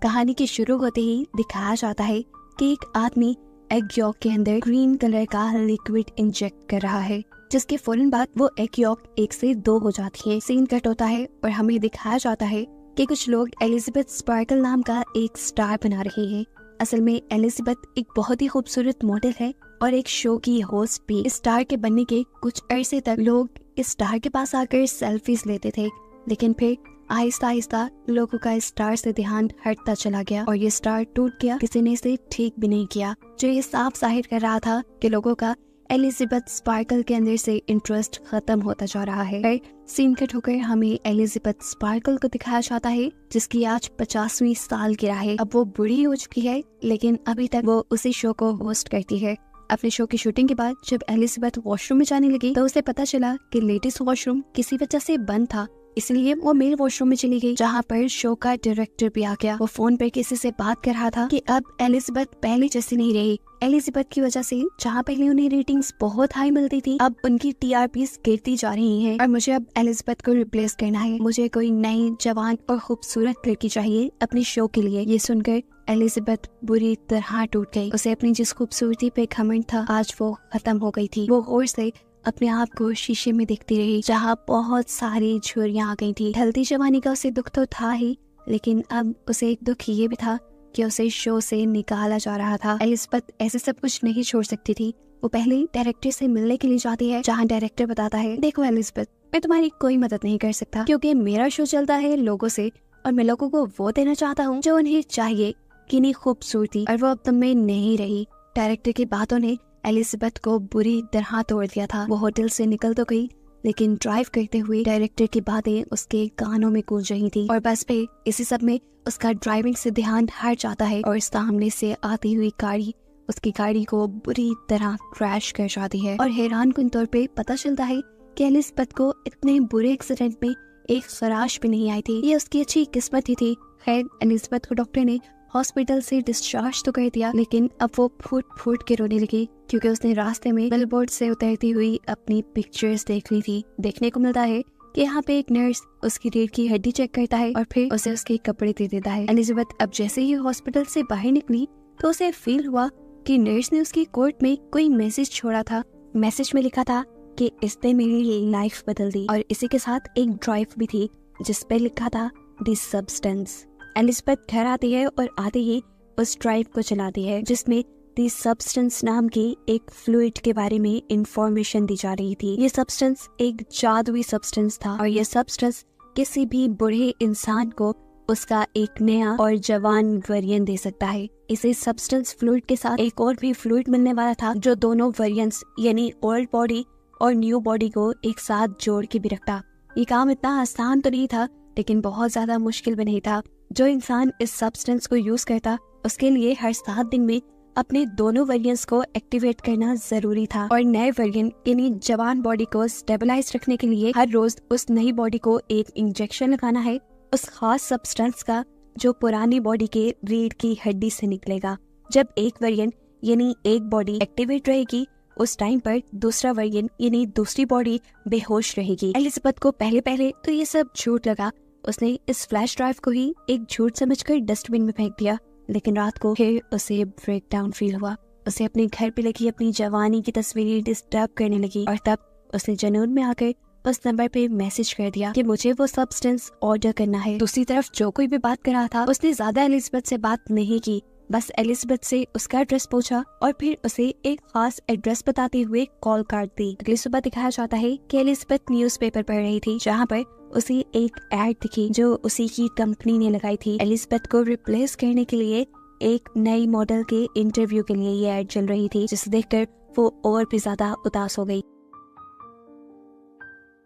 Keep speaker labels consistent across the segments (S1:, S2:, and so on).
S1: कहानी के शुरू होते ही दिखाया जाता है कि एक आदमी एग यॉक के अंदर ग्रीन कलर का लिक्विड इंजेक्ट कर रहा है, जिसके फौरन बाद वो एग यॉक 1 से 2 हो जाती है। सीन कट होता है और हमें दिखाया जाता है कि कुछ लोग एलिजाबेथ स्पार्कल नाम का एक स्टार बना रहे हैं। असल में एलिजाबेथ एक बहुत ही खूबसूरत मॉडल है और एक शो की होस्ट भी। इस स्टार के बनने के कुछ अरसे तक लोग इस स्टार के पास आकर सेल्फीज लेते थे, लेकिन फिर आहिस्ता आहिस्ता लोगों का इस स्टार से ध्यान हटता चला गया और ये स्टार टूट गया। किसी ने इसे ठीक भी नहीं किया, जो ये साफ जाहिर कर रहा था कि लोगों का एलिजाबेथ स्पार्कल के अंदर से इंटरेस्ट खत्म होता जा रहा है। फिर सीन कट होकर हमें एलिजाबेथ स्पार्कल को दिखाया जाता है, जिसकी आज 50वीं सालगिरह है। अब वो बूढ़ी हो चुकी है, लेकिन अभी तक वो उसी शो को होस्ट करती है। अपने शो की शूटिंग के बाद जब एलिजाबेथ वॉशरूम में जाने लगी तो उसे पता चला कि लेडीज वॉशरूम किसी वजह से बंद था, इसलिए वो मेल वॉशरूम में चली गई, जहाँ पर शो का डायरेक्टर भी आ गया। वो फोन पर किसी से बात कर रहा था कि अब एलिजाबेथ पहले जैसी नहीं रही। एलिजाबेथ की वजह से जहाँ पहले उन्हें रेटिंग्स बहुत हाई मिलती थी, अब उनकी टीआरपीस गिरती जा रही हैं और मुझे अब एलिजाबेथ को रिप्लेस करना है। मुझे कोई नई जवान और खूबसूरत लड़की चाहिए अपने शो के लिए। ये सुनकर एलिजाबेथ बुरी तरह टूट गई। उसे अपनी जिस खूबसूरती पे घमंड था, आज वो खत्म हो गई थी। वो गौर से अपने आप को शीशे में देखती रही, जहाँ बहुत सारी झुर्रियां आ गई थी। ढलती जवानी का उसे दुख तो था ही, लेकिन अब उसे एक दुख ये भी था कि उसे शो से निकाला जा रहा था। एलिजाबेथ ऐसे सब कुछ नहीं छोड़ सकती थी। वो पहले डायरेक्टर से मिलने के लिए जाती है, जहाँ डायरेक्टर बताता है, देखो एलिजाबेथ, मैं तुम्हारी कोई मदद नहीं कर सकता क्योंकि मेरा शो चलता है लोगों से और मैं लोगों को वो देना चाहता हूँ जो उन्हें चाहिए, कितनी खूबसूरती, और वो अब तुम में नहीं रही। डायरेक्टर की बातों ने एलिजाबेथ को बुरी तरह तोड़ दिया था। वो होटल से निकल तो गई, लेकिन ड्राइव करते हुए डायरेक्टर की बातें उसके कानों में गूंज रही थी और बस पे इसी सब में उसका ड्राइविंग से ध्यान हट जाता है और सामने से आती हुई गाड़ी उसकी गाड़ी को बुरी तरह क्रैश कर जाती है। और हैरानकुन तौर पे पता चलता है कि एलिजाबेथ को इतने बुरे एक्सीडेंट में एक खराश भी नहीं आई थी। ये उसकी अच्छी किस्मत ही थी। खैर, एलिजाबेथ को डॉक्टर ने हॉस्पिटल से डिस्चार्ज तो कर दिया, लेकिन अब वो फूट फूट के रोने लगी क्योंकि उसने रास्ते में बिलबोर्ड से उतरती हुई अपनी पिक्चर्स देख ली थी। देखने को मिलता है कि यहाँ पे एक नर्स उसकी रीढ़ की हड्डी चेक करता है और फिर उसे उसके कपड़े दे देता है। एलिजाबेथ अब जैसे ही हॉस्पिटल से बाहर निकली तो उसे फील हुआ कि नर्स ने उसकी कोट में कोई मैसेज छोड़ा था। मैसेज में लिखा था कि इसने मेरी लाइफ बदल दी, और इसी के साथ एक ड्राइव भी थी जिस पे लिखा था द सब्सटेंस। एलिजाबेथ घर आती है और आते ही उस ड्राइव को चलाती है, जिसमें द सब्सटेंस नाम की एक फ्लूइड के बारे में इंफॉर्मेशन दी जा रही थी। ये सब्सटेंस एक जादुई सब्सटेंस था और ये सब्सटेंस किसी भी बूढ़े इंसान को उसका एक नया और जवान वेरिएंट दे सकता है। इसे सब्सटेंस फ्लूइड के साथ एक और भी फ्लूइड मिलने वाला था जो दोनों वेरिएंट्स यानी ओल्ड बॉडी और न्यू बॉडी को एक साथ जोड़ के भी रखता। ये काम इतना आसान तो नहीं था, लेकिन बहुत ज्यादा मुश्किल भी नहीं था। जो इंसान इस सब्सटेंस को यूज करता उसके लिए हर 7 दिन में अपने दोनों वेरिएंट्स को एक्टिवेट करना जरूरी था और नए वेरिएंट यानी जवान बॉडी को स्टेबलाइज रखने के लिए हर रोज उस नई बॉडी को एक इंजेक्शन लगाना है उस खास सब्सटेंस का जो पुरानी बॉडी के रीढ़ की हड्डी से निकलेगा। जब एक वेरिएंट यानी एक बॉडी एक्टिवेट रहेगी, उस टाइम पर दूसरा वेरिएंट यानी दूसरी बॉडी बेहोश रहेगी। एलिजाबेथ को पहले पहले तो ये सब झूठ लगा। उसने इस फ्लैश ड्राइव को ही एक झूठ समझकर डस्टबिन में फेंक दिया, लेकिन रात को फिर उसे ब्रेकडाउन फील हुआ। उसे अपने घर पे लगी अपनी जवानी की तस्वीरें डिस्टर्ब करने लगी और तब उसने जुनून में आकर उस नंबर पे मैसेज कर दिया कि मुझे वो सब्सटेंस ऑर्डर करना है। दूसरी तरफ जो कोई भी बात कर रहा था उसने ज्यादा एलिजाबेथ से बात नहीं की, बस एलिजाबेथ से उसका एड्रेस पूछा और फिर उसे एक खास एड्रेस बताते हुए कॉल काट दी। अगली सुबह दिखाया जाता है कि एलिजाबेथ न्यूज़पेपर पढ़ रही थी, जहाँ पर उसे एक एड दिखी जो उसी की कंपनी ने लगाई थी। एलिजाबेथ को रिप्लेस करने के लिए एक नई मॉडल के इंटरव्यू के लिए ये एड चल रही थी, जिसे देखकर वो और भी ज्यादा उदास हो गई।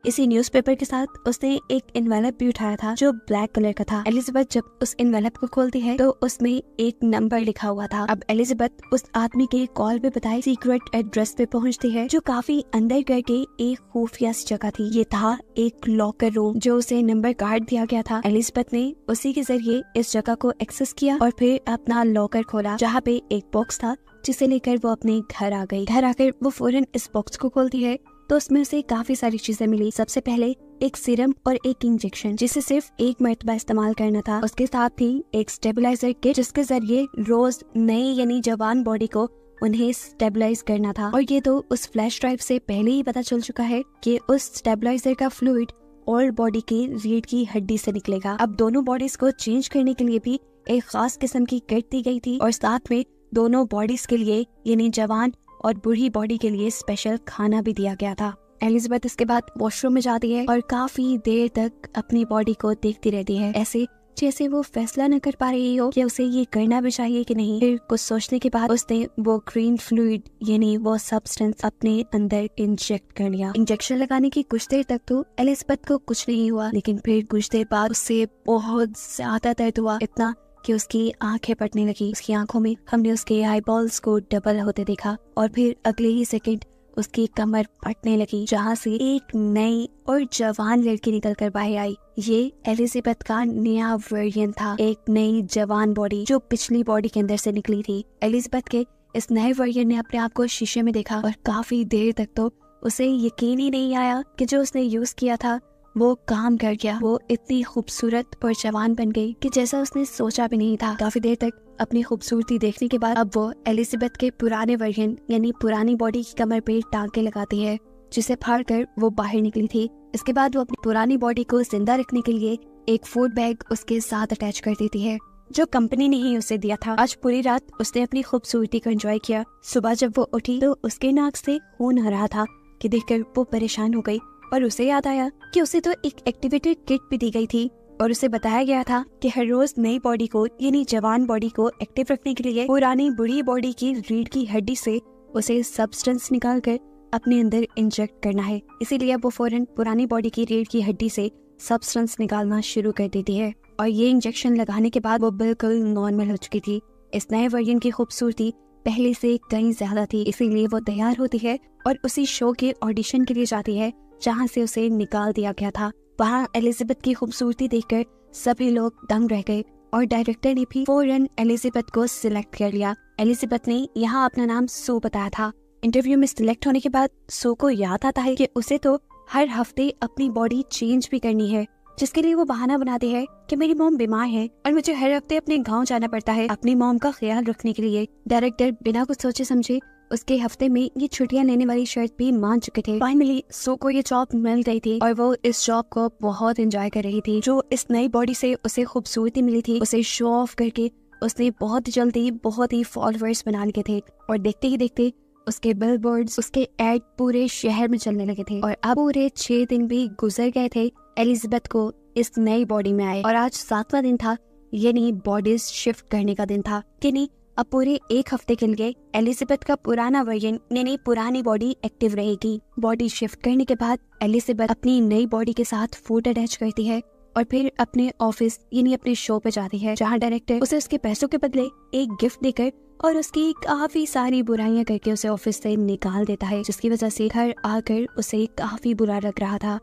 S1: इसी न्यूज़पेपर के साथ उसने एक एनवेलप भी उठाया था जो ब्लैक कलर का था। एलिजाबेथ जब उस एनवेलप को खोलती है तो उसमें एक नंबर लिखा हुआ था। अब एलिजाबेथ उस आदमी के कॉल पे बताए सीक्रेट एड्रेस पे पहुंचती है जो काफी अंदर करके एक खुफिया सी जगह थी। ये था एक लॉकर रूम जो उसे नंबर कार्ड दिया गया था। एलिजाबेथ ने उसी के जरिए इस जगह को एक्सेस किया और फिर अपना लॉकर खोला, जहाँ पे एक बॉक्स था जिसे लेकर वो अपने घर आ गई। घर आकर वो फौरन इस बॉक्स को खोलती है तो उसमें उसे काफी सारी चीजें मिली। सबसे पहले एक सीरम और एक इंजेक्शन जिसे सिर्फ एक मरतबा इस्तेमाल करना था। उसके साथ ही एक स्टेबलाइजर किट जिसके जरिए रोज नई यानी जवान बॉडी को उन्हें स्टेबलाइज करना था। और ये तो उस फ्लैश ड्राइव से पहले ही पता चल चुका है कि उस स्टेबलाइजर का फ्लूइड ओल्ड बॉडी की रीढ़ की हड्डी से निकलेगा। अब दोनों बॉडीज को चेंज करने के लिए भी एक खास किस्म की किट दी गई थी और साथ में दोनों बॉडीज के लिए यानी जवान और बूढ़ी बॉडी के लिए स्पेशल खाना भी दिया गया था। एलिजाबेथ इसके बाद वॉशरूम में जाती है और काफी देर तक अपनी बॉडी को देखती रहती है, ऐसे जैसे वो फैसला न कर पा रही हो कि उसे ये करना भी चाहिए कि नहीं। फिर कुछ सोचने के बाद उसने वो ग्रीन फ्लूइड यानी वो सब्सटेंस अपने अंदर इंजेक्ट कर लिया। इंजेक्शन लगाने की कुछ देर तक तो एलिजाबेथ को कुछ नहीं हुआ, लेकिन फिर कुछ देर बाद उससे बहुत ज्यादा दर्द हुआ, इतना कि उसकी आंखें फटने लगी। उसकी आंखों में हमने उसके आईबॉल्स को डबल होते देखा और फिर अगले ही सेकंड उसकी कमर फटने लगी, जहाँ से एक नई और जवान लड़की निकल कर बाहर आई। ये एलिजाबेथ का नया वर्जन था, एक नई जवान बॉडी जो पिछली बॉडी के अंदर से निकली थी। एलिजाबेथ के इस नए वर्जन ने अपने आप को शीशे में देखा और काफी देर तक तो उसे यकीन ही नहीं आया कि जो उसने यूज किया था वो काम कर गया। वो इतनी खूबसूरत और जवान बन गई कि जैसा उसने सोचा भी नहीं था। काफी देर तक अपनी खूबसूरती देखने के बाद अब वो एलिजाबेथ के पुराने वर्जन यानी पुरानी बॉडी की कमर पे टांके लगाती है, जिसे फाड़ कर वो बाहर निकली थी। इसके बाद वो अपनी पुरानी बॉडी को जिंदा रखने के लिए एक फूड बैग उसके साथ अटैच कर देती है, जो कंपनी ने ही उसे दिया था। आज पूरी रात उसने अपनी खूबसूरती को एंजॉय किया। सुबह जब वो उठी तो उसके नाक से खून आ रहा था कि देखकर वो परेशान हो गई और उसे याद आया कि उसे तो एक एक्टिवेटेड किट भी दी गई थी और उसे बताया गया था कि हर रोज नई बॉडी को यानी जवान बॉडी को एक्टिव रखने के लिए पुरानी बुढ़ी बॉडी की रीढ़ की हड्डी से उसे सब्सटेंस निकाल कर अपने अंदर इंजेक्ट करना है। इसीलिए वो फौरन पुरानी बॉडी की रीढ़ की हड्डी से सब्सटेंस निकालना शुरू कर देती है और ये इंजेक्शन लगाने के बाद वो बिल्कुल नॉर्मल हो चुकी थी। इस नए वर्जन की खूबसूरती पहले से कहीं ज्यादा थी, इसीलिए वो तैयार होती है और उसी शो के ऑडिशन के लिए जाती है जहाँ से उसे निकाल दिया गया था। वहाँ एलिजाबेथ की खूबसूरती देखकर सभी लोग दंग रह गए और डायरेक्टर ने भी फौरन एलिजाबेथ को सिलेक्ट कर लिया। एलिजाबेथ ने यहाँ अपना नाम सू बताया था। इंटरव्यू में सिलेक्ट होने के बाद सू को याद आता है कि उसे तो हर हफ्ते अपनी बॉडी चेंज भी करनी है, जिसके लिए वो बहाना बनाती है कि मेरी मॉम बीमार है और मुझे हर हफ्ते अपने गांव जाना पड़ता है अपनी मॉम का ख्याल रखने के लिए। डायरेक्टर बिना कुछ सोचे समझे उसके हफ्ते में ये छुट्टियां लेने वाली शर्त भी मान चुके थे। फाइनली सो को ये जॉब मिल गई थी और वो इस जॉब को बहुत एंजॉय कर रही थी। जो इस नई बॉडी से उसे खूबसूरती मिली थी, उसे शो ऑफ करके उसने बहुत जल्दी बहुत ही फॉलोअर्स बना लिए थे और देखते ही देखते उसके बिलबोर्ड्स, उसके एड पूरे शहर में चलने लगे थे। और अब पूरे 6 दिन भी गुजर गए थे एलिजाबेथ को इस नई बॉडी में आए और आज 7वां दिन था, यानी बॉडीज शिफ्ट करने का दिन था। कि नहीं, अब पूरे 1 हफ्ते के लिए एलिजाबेथ का पुराना वर्जन यानी पुरानी बॉडी एक्टिव रहेगी। बॉडी शिफ्ट करने के बाद एलिजाबेथ अपनी नई बॉडी के साथ फूड अटैच करती है और फिर अपने ऑफिस यानी अपने शो पे जाती है, जहाँ डायरेक्टर उसे उसके पैसों के बदले एक गिफ्ट देकर और उसकी काफी सारी बुराइयां करके उसे ऑफिस से निकाल देता है, जिसकी वजह से घर आकर उसे काफी बुरा लग रहा था।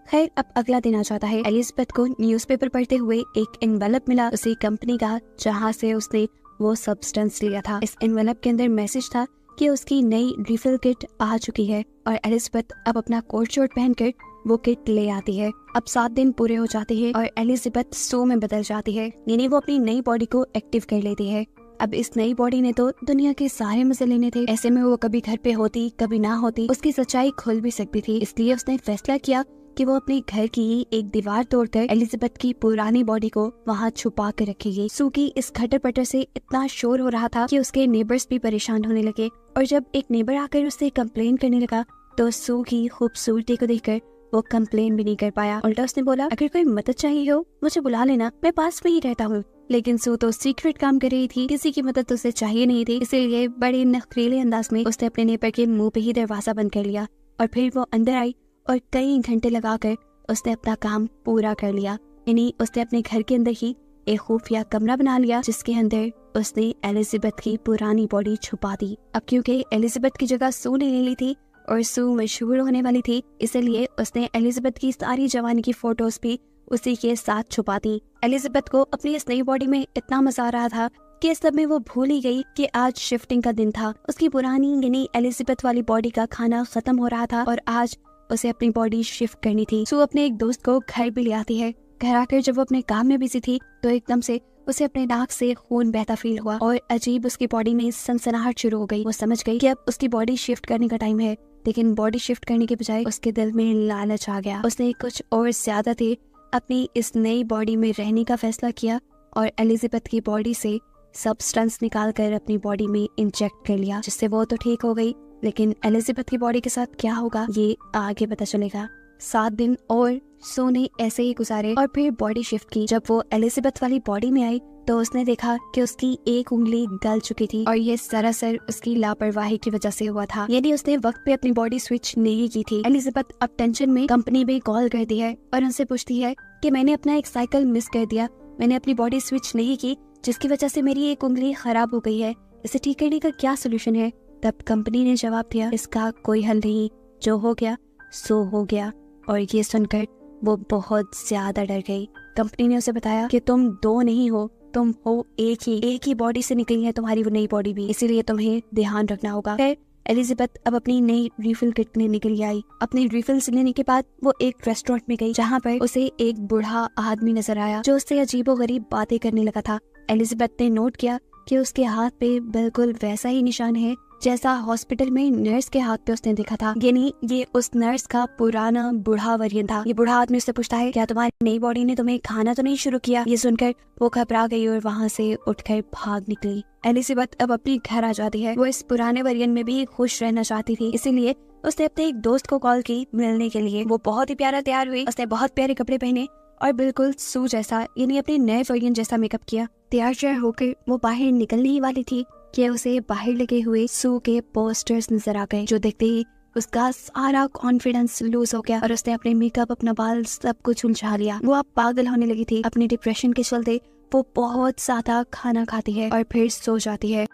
S1: खैर, अब अगला दिन आ जाता है। एलिजाबेथ को न्यूज़पेपर पढ़ते हुए एक एनवेलप मिला उसी कंपनी का, जहाँ से उसने वो सब्सटेंस लिया था। इस एनवेलप के अंदर मैसेज था कि उसकी नई रिफिल किट आ चुकी है और एलिजाबेथ अब अपना कोट शर्ट पहनकर वो किट ले आती है। अब 7 दिन पूरे हो जाते हैं और एलिजाबेथ सो में बदल जाती है, यानी वो अपनी नई बॉडी को एक्टिव कर लेती है। अब इस नई बॉडी ने तो दुनिया के सारे मजे लेने थे, ऐसे में वो कभी घर पे होती कभी ना होती, उसकी सच्चाई खुल भी सकती थी। इसलिए उसने फैसला किया कि वो अपने घर की ही एक दीवार तोड़कर एलिजाबेथ की पुरानी बॉडी को वहाँ छुपा कर रखेगी। सू की इस खटर पटर से इतना शोर हो रहा था कि उसके नेबर्स भी परेशान होने लगे और जब एक नेबर आकर उससे कंप्लेन करने लगा तो सू की खूबसूरती को देखकर वो कंप्लेन भी नहीं कर पाया। उल्टा उसने बोला, अगर कोई मदद चाहिए हो मुझे बुला लेना, मैं पास में ही रहता हूँ। लेकिन सू तो सीक्रेट काम कर रही थी, किसी की मदद उसे चाहिए नहीं थी, इसीलिए बड़े नखरीले अंदाज में उसने अपने नेबर के मुंह पे ही दरवाजा बंद कर लिया और फिर वो अंदर आई और कई घंटे लगाकर उसने अपना काम पूरा कर लिया। यानी उसने अपने घर के अंदर ही एक खुफिया कमरा बना लिया, जिसके अंदर उसने एलिजाबेथ की पुरानी बॉडी छुपा दी। अब क्योंकि एलिजाबेथ की जगह सू ने ले ली थी और सू मशहूर होने वाली थी, इसलिए उसने एलिजाबेथ की सारी जवानी की फोटोज भी उसी के साथ छुपा दी। एलिजाबेथ को अपनी इस नई बॉडी में इतना मजा आ रहा था कि इस सब में वो भूल ही गई कि आज शिफ्टिंग का दिन था। उसकी पुरानी यानी एलिजाबेथ वाली बॉडी का खाना खत्म हो रहा था और आज उसे अपनी बॉडी शिफ्ट करनी थी। सू अपने एक दोस्त को घर भी ले आती है। घर आकर जब वो अपने काम में बिजी थी तो एकदम से उसे अपने नाक से खून बहता फील हुआ और अजीब उसकी बॉडी में सनसनाहट शुरू हो गई। वो समझ गई कि अब उसकी बॉडी शिफ्ट करने का टाइम है, लेकिन बॉडी शिफ्ट करने के बजाय उसके दिल में लालच आ गया। उसने कुछ और ज्यादा देर अपनी इस नई बॉडी में रहने का फैसला किया और एलिजाबेथ की बॉडी से सब्सटेंस निकाल कर अपनी बॉडी में इंजेक्ट कर लिया, जिससे वो तो ठीक हो गई, लेकिन एलिजाबेथ की बॉडी के साथ क्या होगा ये आगे पता चलेगा। 7 दिन और सो ने ऐसे ही गुजारे और फिर बॉडी शिफ्ट की। जब वो एलिजाबेथ वाली बॉडी में आई तो उसने देखा कि उसकी एक उंगली गल चुकी थी और ये सरासर उसकी लापरवाही की वजह से हुआ था, यानी उसने वक्त पे अपनी बॉडी स्विच नहीं की थी। एलिजाबेथ अब टेंशन में कंपनी में कॉल करती है और उनसे पूछती है कि मैंने अपना एक साइकिल मिस कर दिया, मैंने अपनी बॉडी स्विच नहीं की, जिसकी वजह से मेरी एक उंगली खराब हो गई है, इसे ठीक करने का क्या सोल्यूशन है। तब कंपनी ने जवाब दिया, इसका कोई हल नहीं, जो हो गया सो हो गया। और ये सुनकर वो बहुत ज्यादा डर गई। कंपनी ने उसे बताया कि तुम 2 नहीं हो, तुम हो एक ही बॉडी से निकली है तुम्हारी वो नई बॉडी भी, इसीलिए तुम्हें ध्यान रखना होगा। फिर एलिजाबेथ अब अपनी नई रिफिल किट में निकल आई। अपनी रिफिल्स लेने के बाद वो एक रेस्टोरेंट में गई, जहाँ पर उसे एक बूढ़ा आदमी नजर आया जो उससे अजीबोगरीब बातें करने लगा था। एलिजाबेथ ने नोट किया कि उसके हाथ पे बिल्कुल वैसा ही निशान है जैसा हॉस्पिटल में नर्स के हाथ पे उसने देखा था, यानी ये उस नर्स का पुराना बूढ़ा वर्जन था। ये बूढ़ा आदमी उससे पूछता है, क्या तुम्हारी नई बॉडी ने तुम्हें खाना तो नहीं शुरू किया। ये सुनकर वो घबरा गई और वहाँ से उठकर भाग निकली। एलिजाबेथ अब अपने घर आ जाती है। वो इस पुराने वर्जन में भी खुश रहना चाहती थी, इसीलिए उसने अपने एक दोस्त को कॉल की मिलने के लिए। वो बहुत ही प्यारा तैयार हुई, उसने बहुत प्यारे कपड़े पहने और बिल्कुल सू जैसा यानी अपने नए वर्जन जैसा मेकअप किया। तैयार होकर वो बाहर निकलने ही वाली थी कि उसे बाहर लगे हुए सू के पोस्टर्स नजर आ गए, जो देखते ही उसका सारा कॉन्फिडेंस लूज हो गया और उसने अपने मेकअप, अपना बाल सब कुछ उलझा लिया। वो अब पागल होने लगी थी। अपनी डिप्रेशन के चलते वो बहुत ज्यादा खाना खाती है और फिर सो जाती है।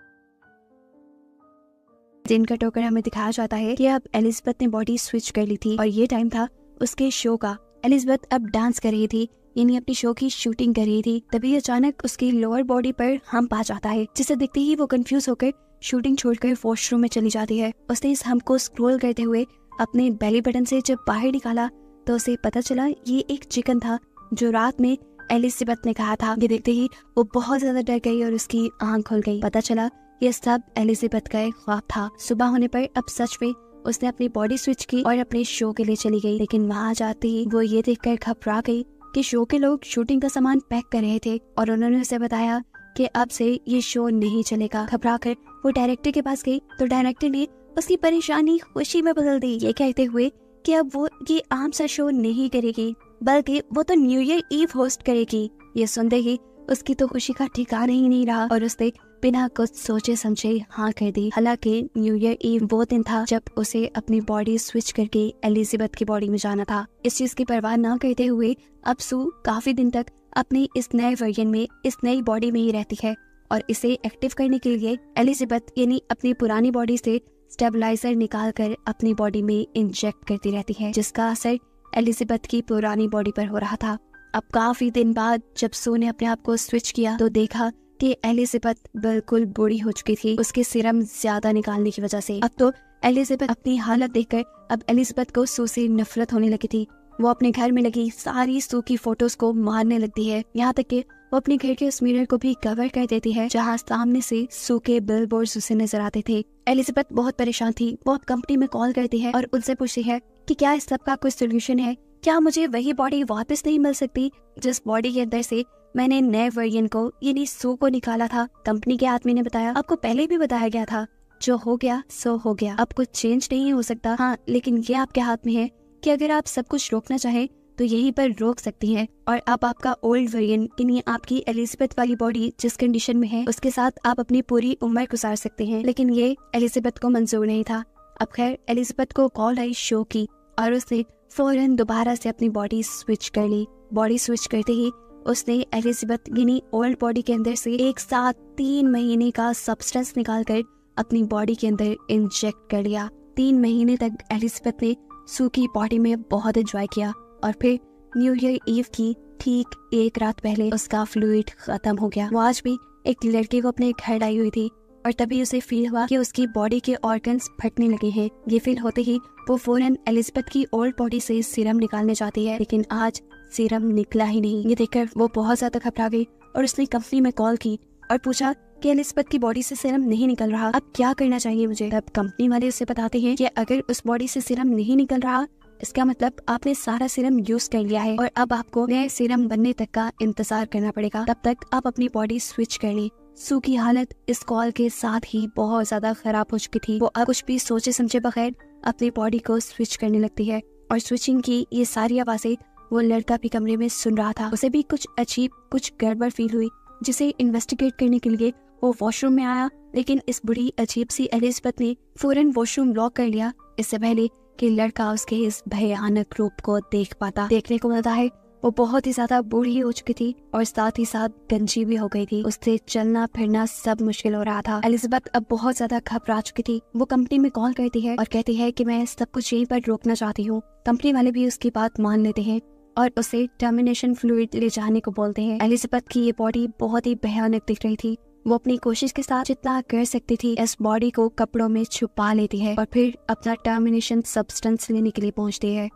S1: दिन का टोकर हमें दिखाया जाता है कि अब एलिजाबेथ ने बॉडी स्विच कर ली थी और ये टाइम था उसके शो का। एलिजाबेथ अब डांस कर रही थी, यानी अपनी शो की शूटिंग कर रही थी। तभी अचानक उसकी लोअर बॉडी पर हम्प आ जाता है, जिसे देखते ही वो कंफ्यूज होकर शूटिंग छोड़कर वॉशरूम में चली जाती है। उसने इस हम्प को स्क्रॉल करते हुए अपने बेली बटन से जब बाहर निकाला तो उसे पता चला ये एक चिकन था जो रात में एलिजाबेथ ने कहा था। ये देखते ही वो बहुत ज्यादा डर गई और उसकी आंख खुल गई। पता चला ये सब एलिजाबेथ का एक ख्वाब था। सुबह होने पर अब सच में उसने अपनी बॉडी स्विच की और अपने शो के लिए चली गई, लेकिन वहाँ जाते ही वो ये देखकर घबरा गई कि शो के लोग शूटिंग का सामान पैक कर रहे थे और उन्होंने उसे बताया कि अब से ये शो नहीं चलेगा। घबरा कर वो डायरेक्टर के पास गई तो डायरेक्टर ने उसकी परेशानी खुशी में बदल दी, ये कहते हुए कि अब वो ये आम सा शो नहीं करेगी, बल्कि वो तो न्यू ईयर ईव होस्ट करेगी। ये सुनते ही उसकी तो खुशी का ठिकाना ही नहीं रहा और उसने बिना कुछ सोचे समझे हाँ कर दी। हालांकि न्यू ईयर ईव वो दिन था जब उसे अपनी बॉडी स्विच करके एलिजाबेथ की बॉडी में जाना था। इस चीज की परवाह न करते हुए अब सू काफी दिन तक अपनी इस नए वर्जन में, इस नई बॉडी में ही रहती है और इसे एक्टिव करने के लिए एलिजाबेथ यानी अपनी पुरानी बॉडी से स्टेबलाइजर निकाल कर अपनी बॉडी में इंजेक्ट करती रहती है, जिसका असर एलिजाबेथ की पुरानी बॉडी पर हो रहा था। अब काफी दिन बाद जब सू ने अपने आप को स्विच किया तो देखा कि एलिजाबेथ बिल्कुल बूढ़ी हो चुकी थी उसके सीरम ज्यादा निकालने की वजह से। अब तो एलिजाबेथ अपनी हालत देखकर अब एलिजाबेथ को सू से नफरत होने लगी थी। वो अपने घर में लगी सारी सू की फोटोज को मारने लगती है, यहाँ तक कि वो अपने घर के उस मिरर को भी कवर कर देती है जहाँ सामने से सू के बिलबोर्ड्स उसे नजर आते थे। एलिजाबेथ बहुत परेशान थी। वो अब कंपनी में कॉल करती है और उनसे पूछती है कि क्या इस सब का कोई सोल्यूशन है, क्या मुझे वही बॉडी वापस नहीं मिल सकती जिस बॉडी के अंदर से मैंने नए वर्जन को यानी सू को निकाला था। कंपनी के आदमी ने बताया, आपको पहले भी बताया गया था, जो हो गया सो हो गया, अब कुछ चेंज नहीं हो सकता। हाँ, लेकिन ये आपके हाथ में है कि अगर आप सब कुछ रोकना चाहें तो यहीं पर रोक सकती हैं और अब आपका ओल्ड वर्जन यानी आपकी एलिजाबेथ वाली बॉडी जिस कंडीशन में है उसके साथ आप अपनी पूरी उम्र गुजार सकते हैं। लेकिन ये एलिजाबेथ को मंजूर नहीं था। अब खैर एलिजाबेथ को कॉल आई शो की और उसने फौरन दोबारा से अपनी बॉडी स्विच कर ली। बॉडी स्विच करते ही उसने एलिजाबेथ यानी ओल्ड बॉडी के अंदर से एक साथ 3 महीने का सब्सटेंस निकालकर अपनी बॉडी के अंदर इंजेक्ट कर लिया। 3 महीने तक एलिजाबेथ ने सू की बॉडी में बहुत एंजॉय किया और फिर न्यू ईयर ईव की ठीक एक रात पहले उसका फ्लूइड खत्म हो गया। वो आज भी एक लड़के को अपने घर लाई हुई थी और तभी उसे फील हुआ कि उसकी बॉडी के ऑर्गन्स फटने लगे हैं। ये फील होते ही वो फौरन एलिजाबेथ की ओल्ड बॉडी से सीरम निकालने जाती है, लेकिन आज सीरम निकला ही नहीं। ये देखकर वो बहुत ज्यादा घबरा गई और उसने कंपनी में कॉल की और पूछा कि एलिजाबेथ की बॉडी से सीरम नहीं निकल रहा, अब क्या करना चाहिए मुझे। तब कंपनी वाले उसे बताते हैं कि अगर उस बॉडी से सीरम नहीं निकल रहा, इसका मतलब आपने सारा सीरम यूज कर लिया है और अब आपको नए सीरम बनने तक का इंतजार करना पड़ेगा। तब तक आप अपनी बॉडी स्विच कर लें। सू की हालत इस कॉल के साथ ही बहुत ज्यादा खराब हो चुकी थी। वो अब कुछ भी सोचे समझे बगैर अपनी बॉडी को स्विच करने लगती है और स्विचिंग की ये सारी आवाजें वो लड़का भी कमरे में सुन रहा था। उसे भी कुछ अजीब, कुछ गड़बड़ फील हुई, जिसे इन्वेस्टिगेट करने के लिए वो वॉशरूम में आया, लेकिन इस बुरी अजीब सी एलिजाबेथ ने फौरन वॉशरूम लॉक कर लिया, इससे पहले कि लड़का उसके इस भयानक रूप को देख पाता। देखने को मिलता है वो बहुत ही ज्यादा बूढ़ी हो चुकी थी और साथ ही साथ गंजी भी हो गई थी। उससे चलना फिरना सब मुश्किल हो रहा था। एलिजाबेथ अब बहुत ज्यादा घबरा चुकी थी। वो कंपनी में कॉल करती है और कहती है कि मैं सब कुछ यहीं पर रोकना चाहती हूँ। कंपनी वाले भी उसकी बात मान लेते हैं और उसे टर्मिनेशन फ्लूइड ले जाने को बोलते हैं। एलिजाबेथ की ये बॉडी बहुत ही भयानक दिख रही थी। वो अपनी कोशिश के साथ जितना कर सकती थी इस बॉडी को कपड़ों में छुपा लेती है और फिर अपना टर्मिनेशन सब्सटेंस लेने के लिए पहुंचती है।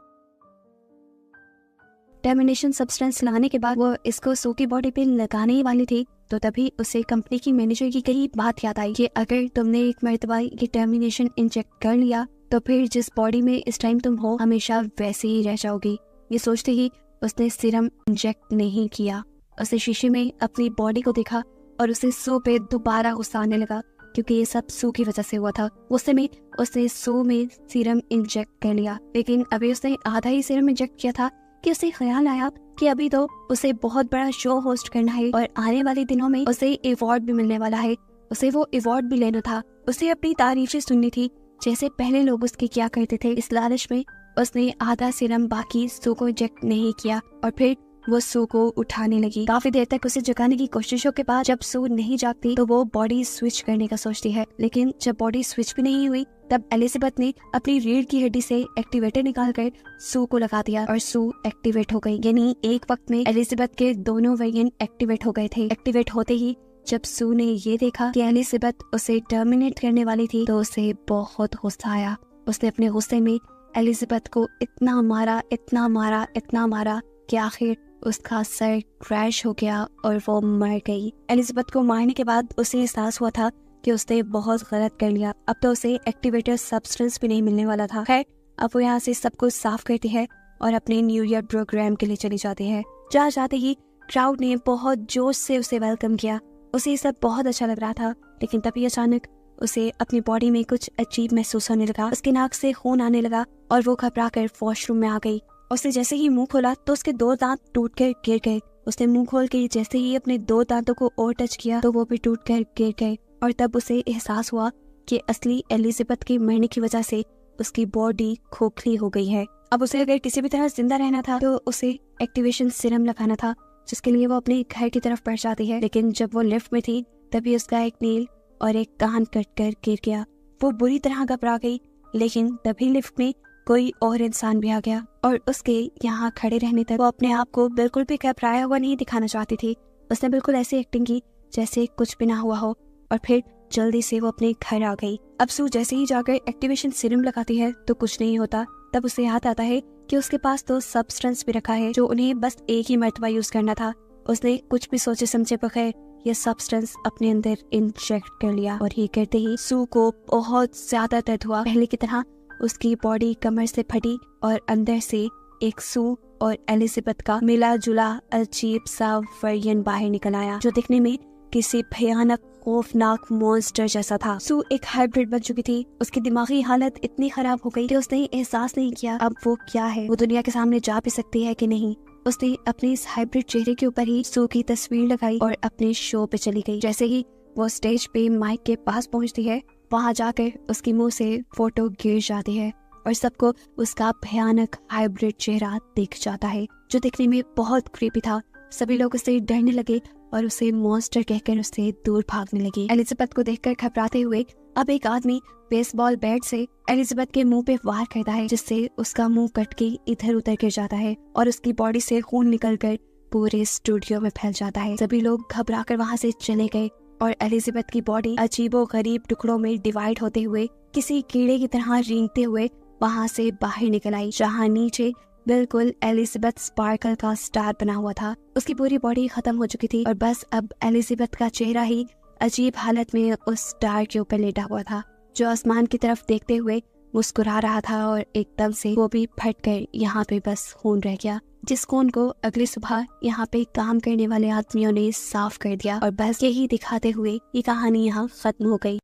S1: टर्मिनेशन सब्सटेंस लाने के बाद वो इसको सू की बॉडी पे लगाने ही वाली थी, तो तभी उसे कंपनी की मैनेजर की कही बात याद आई कि अगर तुमने एक मर्तबा ये टर्मिनेशन इंजेक्ट कर लिया तो फिर जिस बॉडी में इस टाइम तुम हो हमेशा वैसे ही रह जाओगी। ये सोचते ही उसने सीरम इंजेक्ट नहीं किया। उसे शीशे में अपनी बॉडी को देखा और उसे सू पे दोबारा गुस्सा आने लगा, क्योंकि ये सब सू की वजह से हुआ था। उस समय उसने सू में सीरम इंजेक्ट कर लिया, लेकिन अभी उसने आधा ही सीरम इंजेक्ट किया था कि उसे ख्याल आया कि अभी तो उसे बहुत बड़ा शो होस्ट करना है और आने वाले दिनों में उसे अवार्ड भी मिलने वाला है। उसे वो अवार्ड भी लेना था। उसे अपनी तारीफें सुननी थी जैसे पहले लोग उसके क्या करते थे। इस लालच में उसने आधा सीरम बाकी सू को इंजेक्ट नहीं किया और फिर वो सू को उठाने लगी। काफी देर तक उसे जगाने की कोशिशों के बाद जब सू नहीं जागती तो वो बॉडी स्विच करने का सोचती है, लेकिन जब बॉडी स्विच भी नहीं हुई तब एलिजाबेथ ने अपनी रीढ़ की हड्डी से एक्टिवेटर निकालकर सू को लगा दिया और सू एक्टिवेट हो गई। यानी एक वक्त में एलिजाबेथ के दोनों वेरिएंट एक्टिवेट हो गए थे। एक्टिवेट होते ही जब सू ने ये देखा कि एलिजाबेथ उसे टर्मिनेट करने वाली थी तो उसे बहुत गुस्सा आया। उसने अपने गुस्से में एलिजाबेथ को इतना मारा, इतना मारा, इतना मारा कि आखिर उसका सर क्रैश हो गया और वो मर गई। एलिजाबेथ को मारने के बाद उसे एहसास हुआ था कि उसने बहुत गलत कर लिया। अब तो उसे एक्टिवेटर सब्सटेंस भी नहीं मिलने वाला था। खैर, अब वो यहाँ से सब कुछ साफ करती है और अपने न्यू ईयर प्रोग्राम के लिए चली जाती है। जहाँ जाते ही क्राउड ने बहुत जोश से उसे वेलकम किया। उसे सब बहुत अच्छा लग रहा था, लेकिन तभी अचानक उसे अपनी बॉडी में कुछ अजीब महसूस होने लगा। उसके नाक से खून आने लगा और वो घबरा कर वॉशरूम में आ गई। उसने जैसे ही मुंह खोला तो उसके 2 दांत टूट कर गिर गए। उसने मुंह खोल के जैसे ही अपने 2 दांतों को और टच किया तो वो भी टूट कर गिर गए और तब उसे एहसास हुआ कि असली एलिजाबेथ के मरने की वजह से उसकी बॉडी खोखली हो गई है। अब उसे अगर किसी भी तरह जिंदा रहना था तो उसे एक्टिवेशन सीरम लगाना था, जिसके लिए वो अपने घर की तरफ बढ़ जाती है। लेकिन जब वो लिफ्ट में थी तभी उसका एक नील और एक कान कट कर गिर गया। वो बुरी तरह घबरा गई, लेकिन तभी लिफ्ट में कोई और इंसान भी आ गया और उसके यहाँ खड़े रहने तक वो अपने आप को बिल्कुल भी घबराया हुआ नहीं दिखाना चाहती थी। उसने बिल्कुल ऐसी एक्टिंग की जैसे कुछ भी ना हुआ हो और फिर जल्दी से वो अपने घर आ गई। अब सू जैसे ही जाकर एक्टिवेशन सीरम लगाती है तो कुछ नहीं होता। तब उसे याद आता है कि उसके पास तो सब्सटेंस भी रखा है जो उन्हें बस एक ही मर्तबा यूज करना था। उसने कुछ भी सोचे समझे बगैर ये सब्सटेंस अपने अंदर इंजेक्ट कर लिया और ये करते ही सू को बहुत ज्यादा दर्द हुआ। पहले की तरह उसकी बॉडी कमर से फटी और अंदर से एक सू और एलिजाबेथ का मिला जुला अजीब सा वेरिएंट बाहर निकल आया, जो दिखने में किसी भयानक खौफनाक मॉन्स्टर जैसा था। सू एक हाइब्रिड बन चुकी थी। उसकी दिमागी हालत इतनी खराब हो गई कि उसने एहसास नहीं किया अब वो क्या है, वो दुनिया के सामने जा भी सकती है कि नहीं। उसने अपने इस हाइब्रिड चेहरे के ऊपर ही सू की तस्वीर लगाई और अपने शो पे चली गई। जैसे ही वो स्टेज पे माइक के पास पहुंचती है, वहां जाकर उसके मुंह से फोटो गिर जाती है और सबको उसका भयानक हाइब्रिड चेहरा दिख जाता है, जो दिखने में बहुत क्रीपी था। सभी लोग उससे डरने लगे और उसे मॉन्स्टर कहकर उससे दूर भागने लगे। एलिजाबेथ को देखकर घबराते हुए अब एक आदमी बेसबॉल बैट से एलिजाबेथ के मुंह पे वार करता है, जिससे उसका मुंह कट के इधर उधर गिर जाता है और उसकी बॉडी से खून निकलकर पूरे स्टूडियो में फैल जाता है। सभी लोग घबराकर वहां से चले गए और एलिजाबेथ की बॉडी अजीबोगरीब टुकड़ों में डिवाइड होते हुए किसी कीड़े की तरह रेंगते हुए वहां से बाहर निकल आई, जहां नीचे बिल्कुल एलिजाबेथ स्पार्कल का स्टार बना हुआ था। उसकी पूरी बॉडी खत्म हो चुकी थी और बस अब एलिजाबेथ का चेहरा ही अजीब हालत में उस स्टार के ऊपर लेटा हुआ था, जो आसमान की तरफ देखते हुए मुस्कुरा रहा था। और एकदम से वो भी फट कर यहाँ पे बस खून रह गया, जिस खून को अगली सुबह यहाँ पे काम करने वाले आदमियों ने साफ कर दिया। और बस यही दिखाते हुए ये कहानी यहाँ खत्म हो गई।